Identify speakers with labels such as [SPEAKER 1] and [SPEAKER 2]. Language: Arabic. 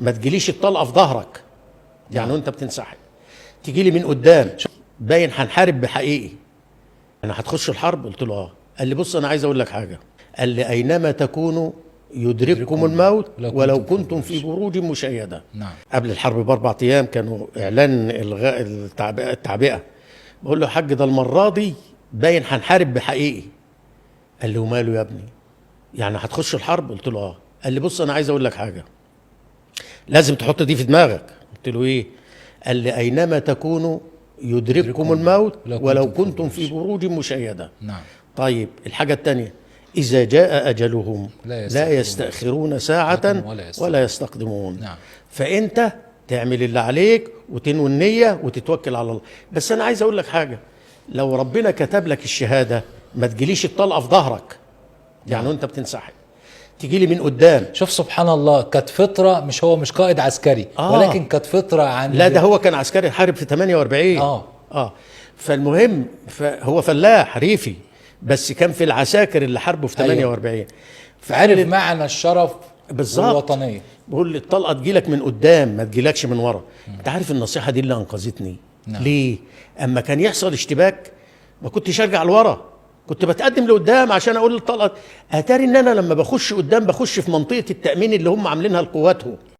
[SPEAKER 1] ما تجيليش الطلقه في ظهرك، يعني وانت بتنسحب تيجي لي من قدام، باين هنحارب بحقيقي، انا هتخش الحرب؟ قلت له اه. قال لي بص انا عايز اقول لك حاجه، قال لي اينما تكونوا يدرككم الموت ولو كنتم في بروج مشيده.
[SPEAKER 2] نعم.
[SPEAKER 1] قبل الحرب باربع ايام كانوا اعلان الغاء التعبئه. بقول له يا حاج ده المره دي باين هنحارب بحقيقي. قال لي وماله يا ابني، يعني هتخش الحرب؟ قلت له اه. قال لي بص انا عايز اقول لك حاجه، لازم تحط دي في دماغك. قلت له ايه؟ قال لي اينما تكونوا يدرككم الموت ولو كنتم في بروج مشيده.
[SPEAKER 2] نعم.
[SPEAKER 1] طيب الحاجه الثانيه، اذا جاء اجلهم لا يستأخرون ساعه ولا يستقدمون.
[SPEAKER 2] نعم.
[SPEAKER 1] فانت تعمل اللي عليك وتنوي النيه وتتوكل على الله. بس انا عايز اقول لك حاجه، لو ربنا كتب لك الشهاده ما تجيليش الطلقه في ظهرك، يعني وانت بتنسحب تيجي لي من قدام.
[SPEAKER 2] شوف سبحان الله، كانت فطره، مش قائد عسكري ولكن كانت فطره عن
[SPEAKER 1] لا ده هو كان عسكري حارب في 48. فالمهم هو فلاح ريفي بس كان في العساكر اللي حاربوا في 48.
[SPEAKER 2] فعرف معنى الشرف
[SPEAKER 1] بالظبط
[SPEAKER 2] والوطنيه.
[SPEAKER 1] بقول لي الطلقه تجيلك من قدام ما تجيلكش من ورا. انت عارف النصيحه دي اللي انقذتني.
[SPEAKER 2] نعم.
[SPEAKER 1] ليه؟ اما كان يحصل اشتباك ما كنتش ارجع لورا، كنت بتقدم لقدام عشان اقول للطلقه. اتاري ان انا لما بخش قدام بخش في منطقه التامين اللي هم عاملينها لقواتهم.